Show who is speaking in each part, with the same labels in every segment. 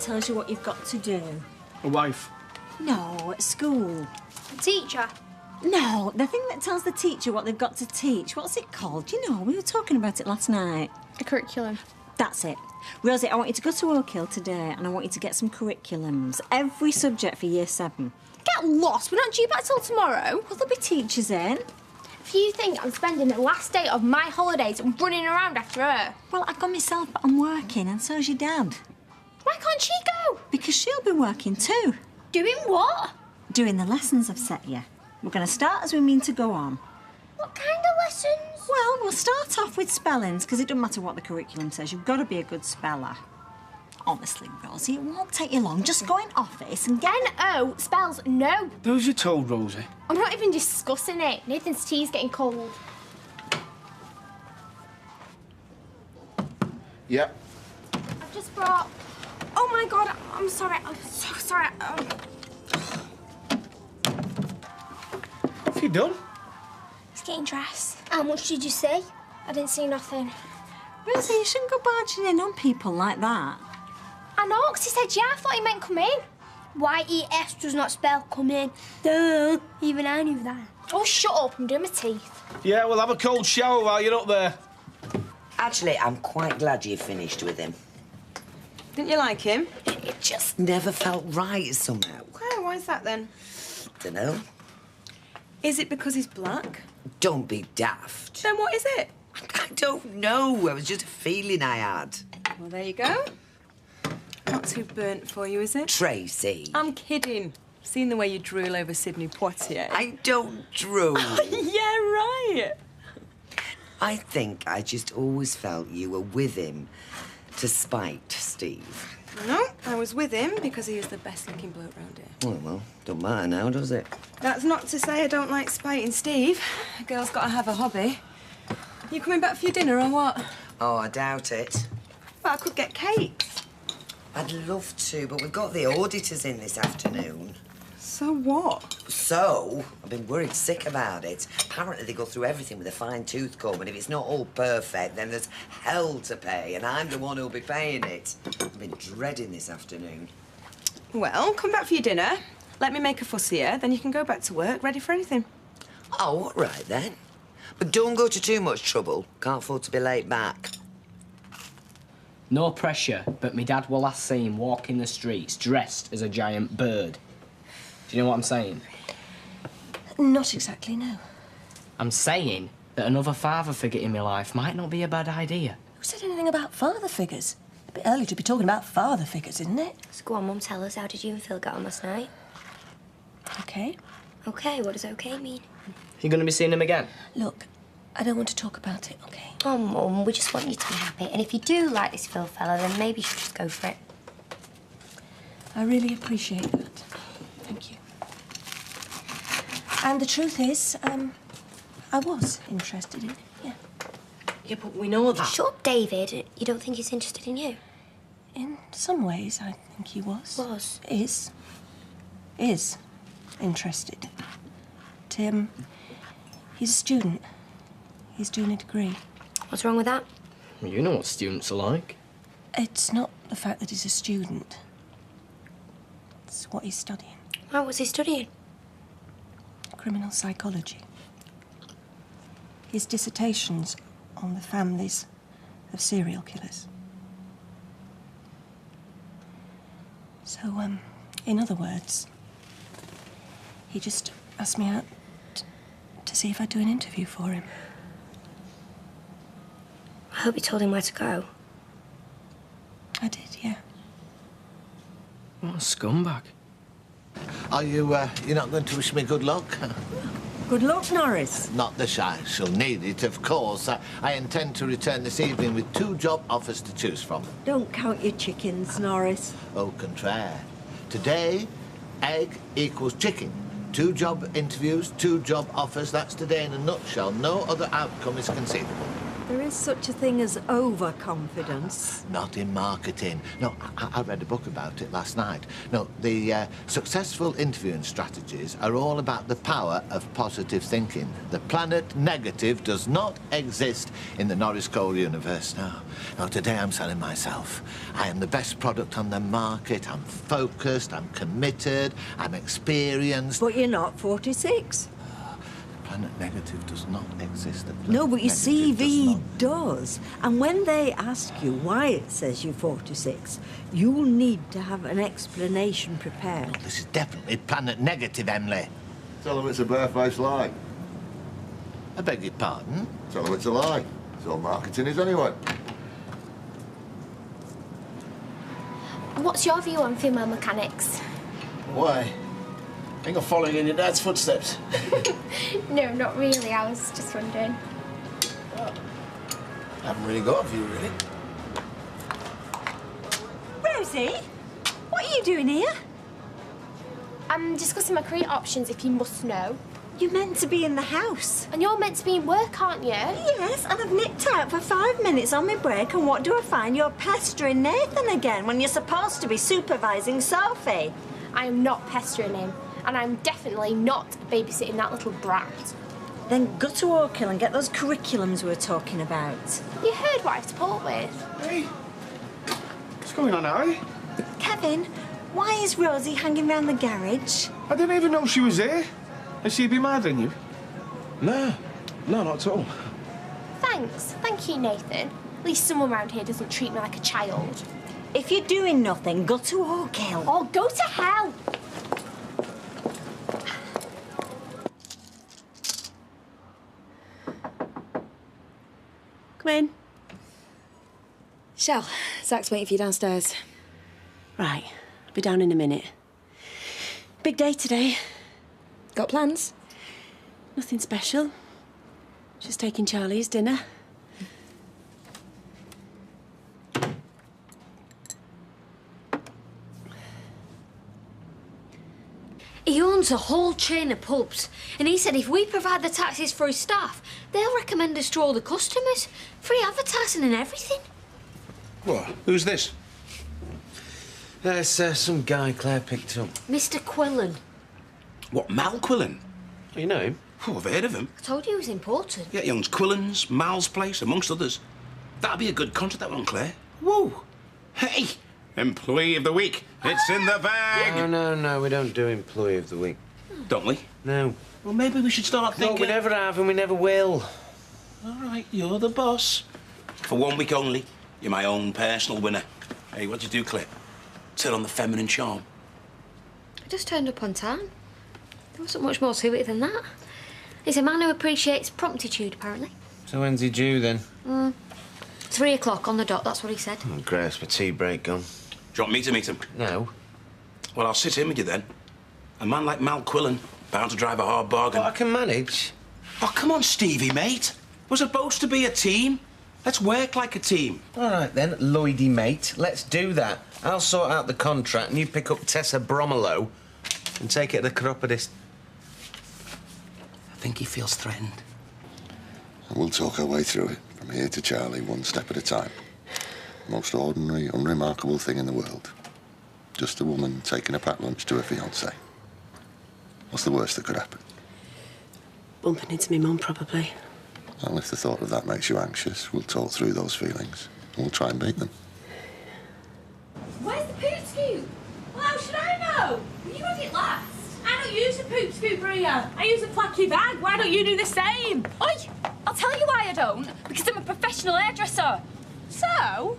Speaker 1: tells you what you've got to do.
Speaker 2: A wife?
Speaker 1: No, at school.
Speaker 3: A teacher?
Speaker 1: No, the thing that tells the teacher what they've got to teach. What's it called? You know, we were talking about it last night.
Speaker 3: A curriculum.
Speaker 1: That's it. Rosie, I want you to go to Oak Hill today and I want you to get some curriculums. Every subject for Year 7.
Speaker 3: Get lost. We're not due back till tomorrow.
Speaker 1: Well, there'll be teachers in.
Speaker 3: If you think I'm spending the last day of my holidays running around after her...
Speaker 1: Well, I've gone myself, but I'm working, and so's your dad.
Speaker 3: Why can't she go?
Speaker 1: Because she'll be working too.
Speaker 3: Doing what?
Speaker 1: Doing the lessons I've set you. We're going to start as we mean to go on.
Speaker 3: What kind of lessons?
Speaker 1: Well, we'll start off with spellings, because it doesn't matter what the curriculum says. You've got to be a good speller. Honestly, Rosie, it won't take you long. Just go in office and get...
Speaker 3: N-O spells no.
Speaker 2: Those you told, Rosie.
Speaker 3: I'm not even discussing it. Nathan's tea's getting cold.
Speaker 2: Yep.
Speaker 3: I've just brought... Oh, my God, I'm sorry. I'm so sorry.
Speaker 2: What have you done?
Speaker 3: He's getting dressed. How much did you see? I didn't see nothing.
Speaker 1: Rosie, you shouldn't go barging in on people like that.
Speaker 3: I know, because he said yeah. I thought he meant come in. Y-E-S does not spell come in. Duh. Even I knew that. Oh, shut up. I'm doing my teeth.
Speaker 2: Yeah, we'll have a cold shower while you're up there.
Speaker 4: Actually, I'm quite glad you finished with him.
Speaker 5: Didn't you like him?
Speaker 4: It just never felt right somehow.
Speaker 5: Oh, why is that then?
Speaker 4: Dunno.
Speaker 5: Is it because he's black?
Speaker 4: Don't be daft.
Speaker 5: Then what is it?
Speaker 4: I don't know. It was just a feeling I had.
Speaker 5: Well, there you go. Not too burnt for you, is it?
Speaker 4: Tracy.
Speaker 5: I'm kidding. Seen the way you drool over Sydney Poitier.
Speaker 4: I don't drool.
Speaker 5: Yeah, right.
Speaker 4: I think I just always felt you were with him to spite Steve.
Speaker 5: No, I was with him because he is the best-looking bloke round here.
Speaker 4: Oh, well, don't matter now, does it?
Speaker 5: That's not to say I don't like spiting Steve. A girl's got to have a hobby. You coming back for your dinner or what?
Speaker 4: Oh, I doubt it.
Speaker 5: Well, I could get cakes.
Speaker 4: I'd love to, but we've got the auditors in this afternoon.
Speaker 5: So what?
Speaker 4: So, I've been worried sick about it. Apparently they go through everything with a fine-tooth comb, and if it's not all perfect, then there's hell to pay, and I'm the one who'll be paying it. I've been dreading this afternoon.
Speaker 5: Well, come back for your dinner. Let me make a fuss here, then you can go back to work, ready for anything.
Speaker 4: Oh, all right, then. But don't go to too much trouble. Can't afford to be late back.
Speaker 6: No pressure, but me dad will last see him walking the streets dressed as a giant bird. Do you know what I'm saying?
Speaker 7: Not exactly, no.
Speaker 6: I'm saying that another father figure in my life might not be a bad idea.
Speaker 7: Who said anything about father figures? A bit early to be talking about father figures, isn't it?
Speaker 8: So go on, Mum, tell us, how did you and Phil get on last night?
Speaker 7: OK.
Speaker 8: OK, what does OK mean?
Speaker 6: You going to be seeing him again?
Speaker 7: Look, I don't want to talk about it, OK?
Speaker 8: Oh, Mum, we just want you to be happy. And if you do like this Phil fella, then maybe you should just go for it.
Speaker 7: I really appreciate that. Thank you. And the truth is, I was interested in it, yeah.
Speaker 6: Yeah, but we know that.
Speaker 8: Shut up, David. You don't think he's interested in you?
Speaker 7: In some ways, I think he was.
Speaker 8: Was?
Speaker 7: Is interested. Tim, he's a student. He's doing a degree.
Speaker 8: What's wrong with that?
Speaker 6: You know what students are like.
Speaker 7: It's not the fact that he's a student. It's what he's studying.
Speaker 8: Oh, what's he studying?
Speaker 7: Criminal psychology. His dissertation's on the families of serial killers. So, in other words, he just asked me out to see if I'd do an interview for him.
Speaker 8: I hope you told him where to go.
Speaker 7: I did, yeah.
Speaker 6: What a scumbag.
Speaker 9: Are you, you're not going to wish me good luck?
Speaker 1: Good luck, Norris.
Speaker 9: Not that I shall need it, of course. I intend to return this evening with 2 job offers to choose from.
Speaker 1: Don't count your chickens, Norris.
Speaker 9: Au contraire. Today, egg equals chicken. 2 job interviews, 2 job offers. That's today in a nutshell. No other outcome is conceivable.
Speaker 10: There is such a thing as overconfidence.
Speaker 9: Not in marketing. No, I read a book about it last night. No, the successful interviewing strategies are all about the power of positive thinking. The planet negative does not exist in the Norris Cole universe. No, today I'm selling myself. I am the best product on the market. I'm focused, I'm committed, I'm experienced.
Speaker 10: But you're not 46.
Speaker 9: Planet negative does not exist.
Speaker 10: No, but your CV does. And when they ask you why it says you're 46, you'll need to have an explanation prepared.
Speaker 9: No, this is definitely planet negative, Emily.
Speaker 11: Tell them it's a barefaced lie.
Speaker 9: I beg your pardon?
Speaker 11: Tell them it's a lie. It's all marketing is anyway.
Speaker 3: What's your view on female mechanics?
Speaker 2: Why? I think I'm following in your dad's footsteps.
Speaker 3: No, not really. I was just wondering.
Speaker 2: I haven't really got a view, really.
Speaker 1: Rosie, what are you doing here?
Speaker 3: I'm discussing my career options, if you must know.
Speaker 1: You're meant to be in the house.
Speaker 3: And you're meant to be in work, aren't you?
Speaker 1: Yes, and I've nipped out for 5 minutes on my break, and what do I find? You're pestering Nathan again when you're supposed to be supervising Sophie.
Speaker 3: I am not pestering him, and I'm definitely not babysitting that little brat.
Speaker 1: Then go to Oakhill and get those curriculums we were talking about.
Speaker 3: You heard what I support with.
Speaker 2: Hey, what's going on, Harry?
Speaker 1: Kevin, why is Rosie hanging around the garage?
Speaker 2: I didn't even know she was here. Has she been mad at you?
Speaker 12: No, not at all.
Speaker 3: Thanks. Thank you, Nathan. At least someone around here doesn't treat me like a child.
Speaker 1: If you're doing nothing, go to Oakhill.
Speaker 3: Oh, go to hell!
Speaker 5: Come in. Shell, Zach's waiting for you downstairs.
Speaker 7: Right, I'll be down in a minute.
Speaker 5: Big day today. Got plans?
Speaker 7: Nothing special. Just taking Charlie's dinner.
Speaker 8: He owns a whole chain of pubs, and he said if we provide the taxis for his staff, they'll recommend us to all the customers. Free advertising and everything.
Speaker 12: What? Who's this?
Speaker 13: It's some guy Claire picked up.
Speaker 8: Mr. Quillen.
Speaker 12: What, Mal Quillen?
Speaker 13: You know him?
Speaker 12: Oh, I've heard of him.
Speaker 8: I told you he was important.
Speaker 12: Yeah, he owns Quillen's, Mal's place, amongst others. That'd be a good contract, that one, Claire. Whoa! Hey! Employee of the week. It's in the bag!
Speaker 13: No, we don't do Employee of the Week.
Speaker 12: Don't we?
Speaker 13: No.
Speaker 12: Well, maybe we should start thinking...
Speaker 13: No, we never have and we never will.
Speaker 12: All right, you're the boss. For 1 week only, you're my own personal winner. Hey, what'd you do, Claire? Turn on the feminine charm.
Speaker 8: I just turned up on time. There wasn't much more to it than that. He's a man who appreciates promptitude, apparently.
Speaker 13: So when's he due, then?
Speaker 8: 3 o'clock on the dot, that's what he said.
Speaker 13: Oh, Grace, my tea break gone.
Speaker 12: Do you want me to meet him?
Speaker 13: No.
Speaker 12: Well, I'll sit in with you then. A man like Mal Quillen, bound to drive a hard bargain.
Speaker 13: Well, I can manage.
Speaker 12: Oh, come on, Stevie, mate. We're supposed to be a team. Let's work like a team.
Speaker 13: All right, then, Lloydie, mate. Let's do that. I'll sort out the contract and you pick up Tessa Bromelo and take it to the chiropodist.
Speaker 12: I think he feels threatened.
Speaker 11: We'll talk our way through it, from here to Charlie, one step at a time. Most ordinary, unremarkable thing in the world. Just a woman taking a packed lunch to her fiancé. What's the worst that could happen?
Speaker 7: Bumping into me mum, probably.
Speaker 11: Well, if the thought of that makes you anxious, we'll talk through those feelings. And we'll try and beat them.
Speaker 14: Where's the poop scoop? Well, how should I know? You had it last. I don't use a poop scoop, Maria. I use a flacky bag. Why don't you do the same? Oi! I'll tell you why I don't. Because I'm a professional hairdresser. So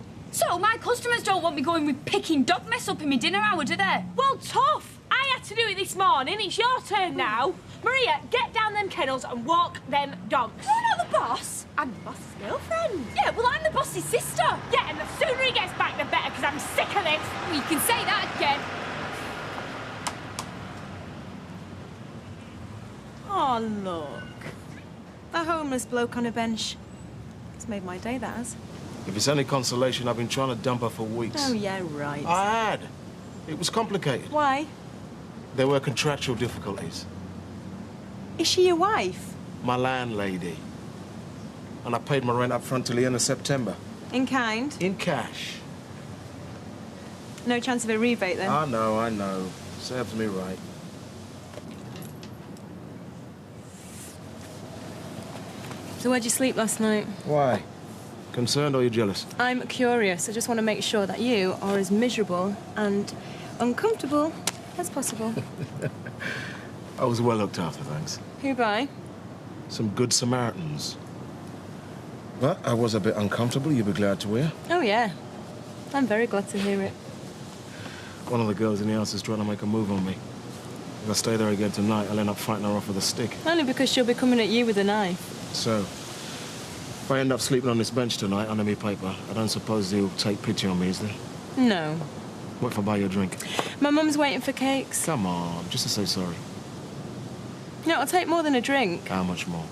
Speaker 14: my customers don't want me going with picking dog mess up in my dinner hour, do they? Well, tough. I had to do it this morning. It's your turn now. Maria, get down them kennels and walk them dogs. You're not the boss. I'm the boss's girlfriend. Yeah, well, I'm the boss's sister. Yeah, and the sooner he gets back, the better, because I'm sick of this. Well, you can say that again.
Speaker 5: Oh, look. A homeless bloke on a bench. It's made my day, that has.
Speaker 2: If it's any consolation, I've been trying to dump her for weeks.
Speaker 5: Oh, yeah, right.
Speaker 2: I had. It was complicated.
Speaker 5: Why?
Speaker 2: There were contractual difficulties.
Speaker 5: Is she your wife?
Speaker 2: My landlady. And I paid my rent up front till the end of September.
Speaker 5: In kind?
Speaker 2: In cash.
Speaker 5: No chance of a rebate, then?
Speaker 2: I know. Serves me right.
Speaker 5: So where'd you sleep last night?
Speaker 2: Why? Concerned or you jealous?
Speaker 5: I'm curious. I just want to make sure that you are as miserable and uncomfortable as possible.
Speaker 2: I was well looked after, thanks.
Speaker 5: Who by?
Speaker 2: Some good Samaritans. But I was a bit uncomfortable, you'll be glad to hear.
Speaker 5: Oh, yeah. I'm very glad to hear it.
Speaker 2: One of the girls in the house is trying to make a move on me. If I stay there again tonight, I'll end up fighting her off with a stick.
Speaker 5: Only because she'll be coming at you with a knife.
Speaker 2: So, if I end up sleeping on this bench tonight under me paper, I don't suppose he'll take pity on me, is there?
Speaker 5: No.
Speaker 2: What if I buy you a drink?
Speaker 5: My mum's waiting for cakes.
Speaker 2: Come on, just to say sorry.
Speaker 5: No, I'll take more than a drink.
Speaker 2: How much more?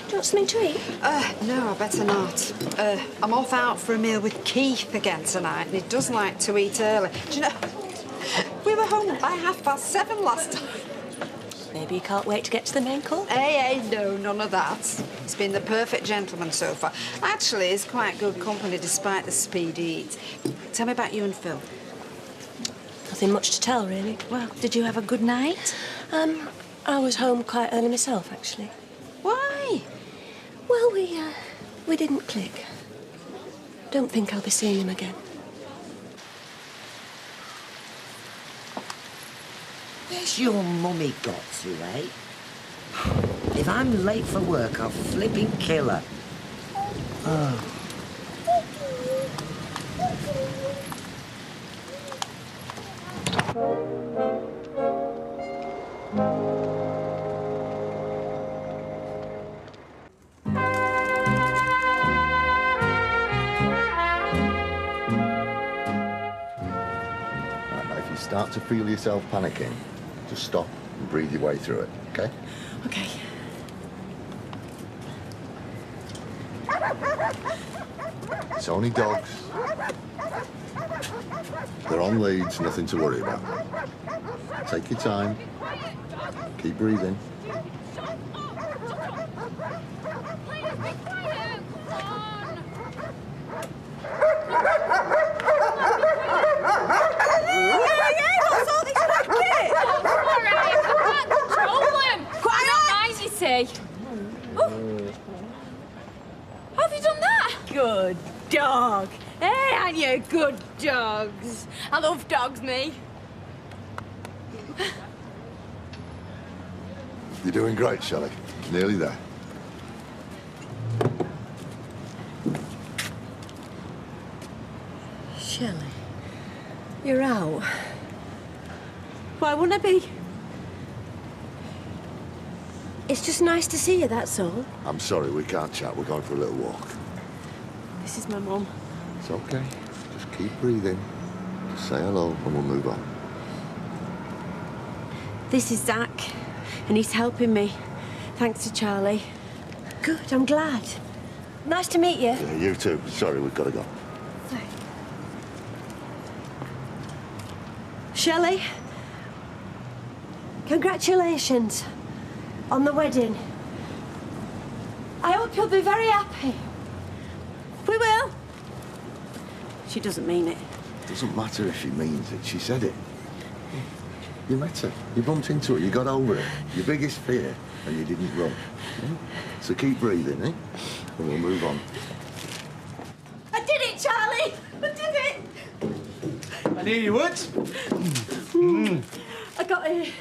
Speaker 7: Do you want something to eat?
Speaker 15: No, I better not. I'm off out for a meal with Keith again tonight, and he does like to eat early. Do you know, we were home by 7:30 last time.
Speaker 7: Maybe you can't wait to get to the main course?
Speaker 15: Hey, no, none of that. He's been the perfect gentleman so far. Actually, he's quite good company despite the speed he eats. Tell me about you and Phil.
Speaker 7: Nothing much to tell, really.
Speaker 15: Well, did you have a good night?
Speaker 7: I was home quite early myself, actually.
Speaker 15: Why?
Speaker 7: Well, we didn't click. Don't think I'll be seeing him again.
Speaker 4: Where's your mummy got to, eh? If I'm late for work, I'll flipping kill her. Oh.
Speaker 11: If you start to feel yourself panicking, just stop and breathe your way through it, okay?
Speaker 7: Okay.
Speaker 11: It's only dogs. They're on leads, nothing to worry about. Take your time. Keep breathing.
Speaker 14: How have you done that?
Speaker 5: Good dog. Hey, and you good dogs. I love dogs, me.
Speaker 11: You're doing great, Shelley. Nearly there.
Speaker 10: Shelley, you're out.
Speaker 7: Why wouldn't I be? It's just nice to see you, that's all.
Speaker 11: I'm sorry, we can't chat. We're going for a little walk.
Speaker 5: This is my mum.
Speaker 11: It's okay. Just keep breathing. Just say hello and we'll move on.
Speaker 7: This is Zach, and he's helping me. Thanks to Charlie. Good, I'm glad. Nice to meet you.
Speaker 11: Yeah, you too. Sorry, we've got to go.
Speaker 7: Shelley, congratulations on the wedding. I hope you'll be very happy. We will. She doesn't mean it.
Speaker 11: It doesn't matter if she means it. She said it. You met her. You bumped into her. You got over it. Your biggest fear, and you didn't run. Yeah? So keep breathing, eh? And we'll move on.
Speaker 7: I did it, Charlie! I did it!
Speaker 2: I knew you would.
Speaker 7: I got it.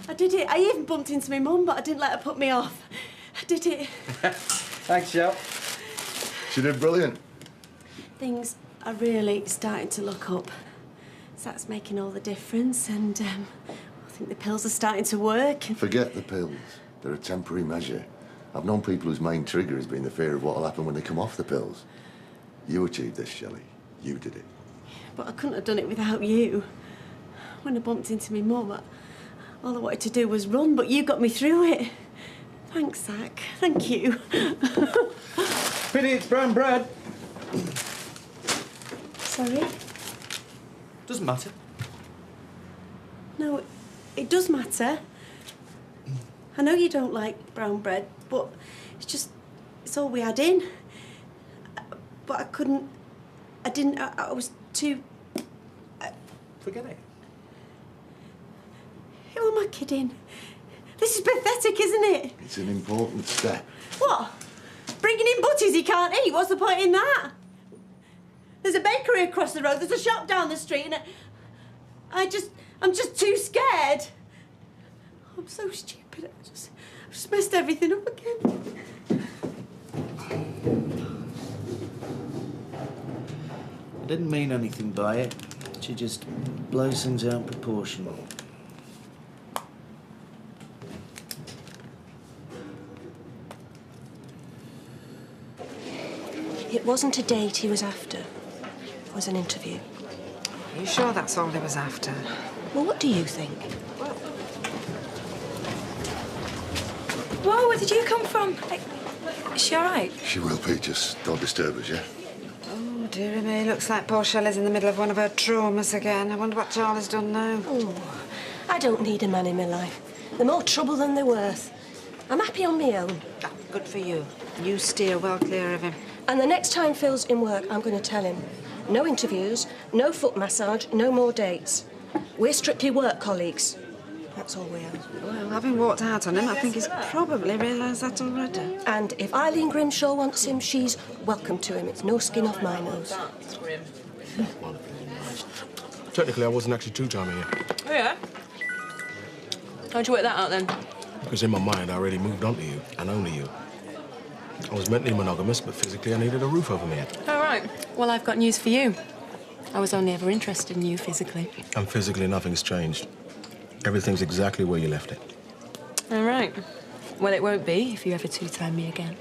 Speaker 7: I did it. I even bumped into my mum, but I didn't let her put me off. I did it.
Speaker 2: Thanks, Shell.
Speaker 11: She did brilliant.
Speaker 7: Things are really starting to look up. Zach's making all the difference, and I think the pills are starting to work.
Speaker 11: Forget the pills. They're a temporary measure. I've known people whose main trigger has been the fear of what'll happen when they come off the pills. You achieved this, Shelley. You did it.
Speaker 7: But I couldn't have done it without you. When I bumped into my mum, all I wanted to do was run, but you got me through it. Thanks, Zach. Thank you.
Speaker 2: Pity it's brown bread.
Speaker 7: Sorry?
Speaker 2: Doesn't matter.
Speaker 7: No, it does matter. I know you don't like brown bread, but it's all we had in. But I was too...
Speaker 13: Forget it.
Speaker 7: Who am I kidding? This is pathetic, isn't it?
Speaker 11: It's an important step.
Speaker 7: What? Bringing in butties he can't eat? What's the point in that? There's a bakery across the road, there's a shop down the street, and I'm just too scared. I'm so stupid. I've just messed everything up again.
Speaker 16: I didn't mean anything by it. She just blows things out of proportion.
Speaker 17: It wasn't a date he was after. It was an interview.
Speaker 15: Are you sure that's all he was after?
Speaker 17: Well, what do you think?
Speaker 14: Whoa, where did you come from? Is she all right?
Speaker 11: She will be, just don't disturb us, yeah?
Speaker 15: Oh, dearie me, looks like poor Shelley's in the middle of one of her traumas again. I wonder what Charlie's done now.
Speaker 17: Oh, I don't need a man in my life. They're more trouble than they're worth. I'm happy on my own.
Speaker 15: Oh, good for you. You steer well clear of him.
Speaker 17: And the next time Phil's in work, I'm going to tell him. No interviews, no foot massage, no more dates. We're strictly work colleagues. That's all we are.
Speaker 15: Well, having walked out on him, I think he's probably realised that already.
Speaker 17: And if Eileen Grimshaw wants him, she's welcome to him. It's no skin off my nose.
Speaker 2: Technically, I wasn't actually two-timing you.
Speaker 5: Oh, yeah? How'd you work that out, then?
Speaker 2: Because in my mind, I already moved on to you, and only you. I was mentally monogamous, but physically I needed a roof over my head.
Speaker 5: All right. Well, I've got news for you. I was only ever interested in you physically.
Speaker 2: And physically, nothing's changed. Everything's exactly where you left it.
Speaker 5: All right. Well, it won't be if you ever two-time me again.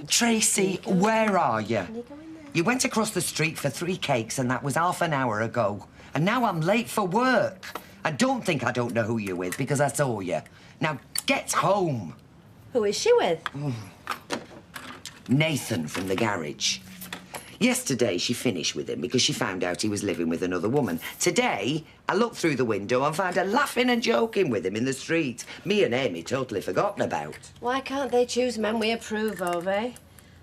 Speaker 4: Tracy, where are you? You went across the street for 3 cakes and that was half an hour ago. And now I'm late for work. I don't think I don't know who you're with because I saw you. Now, get home.
Speaker 7: Who is she with?
Speaker 4: Nathan from the garage. Yesterday, she finished with him because she found out he was living with another woman. Today, I looked through the window and found her laughing and joking with him in the street. Me and Amy totally forgotten about.
Speaker 7: Why can't they choose men we approve of, eh?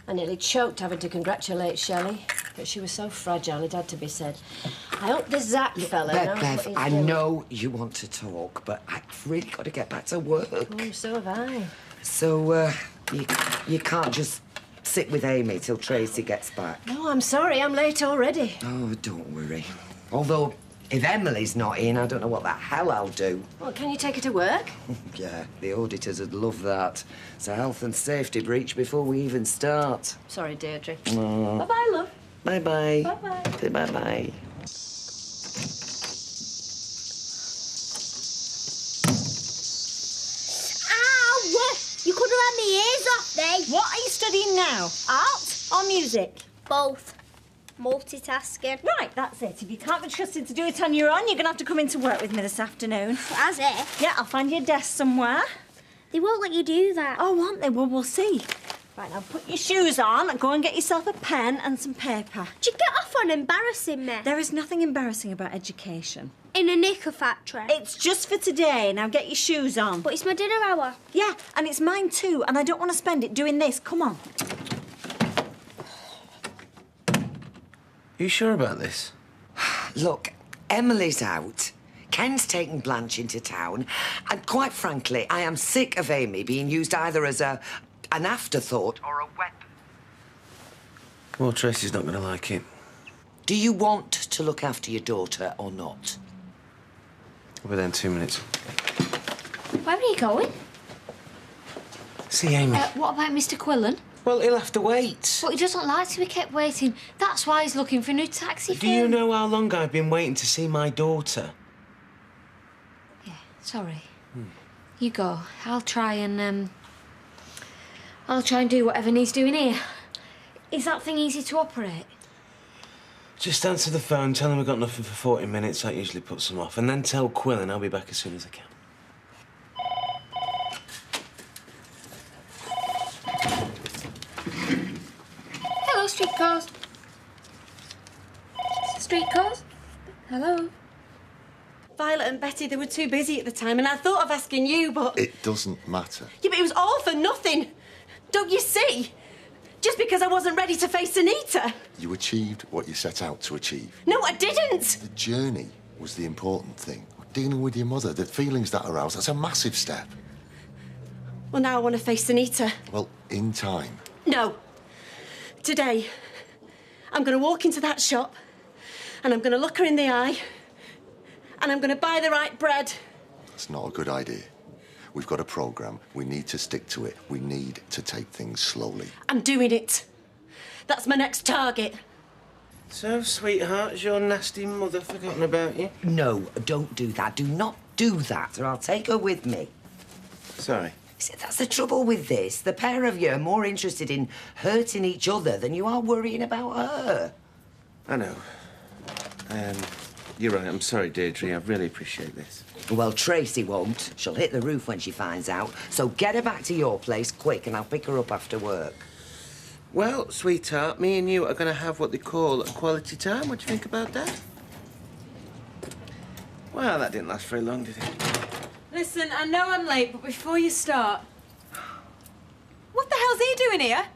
Speaker 7: I nearly choked having to congratulate Shelley, but she was so fragile it had to be said. I hope this Zach fella knows what
Speaker 4: Bev,
Speaker 7: he's
Speaker 4: I
Speaker 7: doing.
Speaker 4: know you want to talk, but I've really got to get back to work.
Speaker 7: Oh, so have I.
Speaker 4: So, you can't just sit with Amy till Tracy gets back.
Speaker 7: No, I'm sorry, I'm late already.
Speaker 4: Oh, don't worry. Although, if Emily's not in, I don't know what the hell I'll do.
Speaker 7: Well, can you take her to work?
Speaker 4: Yeah, the auditors would love that. It's a health and safety breach before we even start.
Speaker 7: Sorry, Deirdre.
Speaker 4: Oh.
Speaker 7: Bye-bye, love.
Speaker 4: Bye-bye.
Speaker 7: Bye-bye.
Speaker 4: Say bye-bye.
Speaker 3: Ow! You could have had my ears off, they.
Speaker 1: What are you studying now? Art or music?
Speaker 3: Both. Multitasking.
Speaker 1: Right, that's it. If you can't be trusted to do it on your own, you're going to have to come into work with me this afternoon.
Speaker 3: That's it.
Speaker 1: Yeah, I'll find you a desk somewhere.
Speaker 3: They won't let you do that.
Speaker 1: Oh, won't they? Well, we'll see. Right, now put your shoes on and go and get yourself a pen and some paper.
Speaker 3: Do you get off on embarrassing me?
Speaker 1: There is nothing embarrassing about education.
Speaker 3: In a knicker factory.
Speaker 1: It's just for today. Now get your shoes on.
Speaker 3: But it's my dinner hour.
Speaker 1: Yeah, and it's mine too, and I don't want to spend it doing this. Come on.
Speaker 13: You sure about this?
Speaker 4: Look, Emily's out. Ken's taking Blanche into town. And quite frankly, I am sick of Amy being used either as an afterthought or a weapon.
Speaker 13: Well, Tracy's not going to like it.
Speaker 4: Do you want to look after your daughter or not?
Speaker 13: I'll be there in 2 minutes.
Speaker 8: Where are you going?
Speaker 13: See Amy.
Speaker 8: What about Mr. Quillen?
Speaker 13: Well, he'll have to wait.
Speaker 8: But he doesn't like to be kept waiting. That's why he's looking for a new taxi
Speaker 13: Do you know how long I've been waiting to see my daughter?
Speaker 8: Sorry. You go. I'll try and do whatever needs doing here. Is that thing easy to operate?
Speaker 13: Just answer the phone, tell him we've got nothing for 40 minutes. That usually puts them off. And then tell Quillen I'll be back as soon as I can.
Speaker 8: Hello, streetcars. Streetcars? Hello.
Speaker 7: Violet and Betty, they were too busy at the time, and I thought of asking you, but...
Speaker 11: It doesn't matter.
Speaker 7: Yeah, but it was all for nothing. Don't you see? Just because I wasn't ready to face Anita.
Speaker 11: You achieved what you set out to achieve.
Speaker 7: No, I didn't.
Speaker 11: The journey was the important thing. Dealing with your mother, the feelings that aroused, that's a massive step.
Speaker 7: Well, now I want to face Anita.
Speaker 11: Well, in time.
Speaker 7: No. Today, I'm going to walk into that shop and I'm going to look her in the eye and I'm going to buy the right bread.
Speaker 11: That's not a good idea. We've got a programme. We need to stick to it. We need to take things slowly.
Speaker 7: I'm doing it. That's my next target.
Speaker 13: So, sweetheart, has your nasty mother forgotten about you?
Speaker 4: No, don't do that. Do not do that, or I'll take her with me.
Speaker 13: Sorry.
Speaker 4: See, that's the trouble with this. The pair of you are more interested in hurting each other than you are worrying about her.
Speaker 13: I know. You're right. I'm sorry, Deirdre. I really appreciate this.
Speaker 4: Well, Tracy won't. She'll hit the roof when she finds out. So get her back to your place quick and I'll pick her up after work.
Speaker 13: Well, sweetheart, me and you are going to have what they call a quality time. What do you think about that? Well, that didn't last very long, did it?
Speaker 5: Listen, I know I'm late, but before you start... What the hell's he doing here?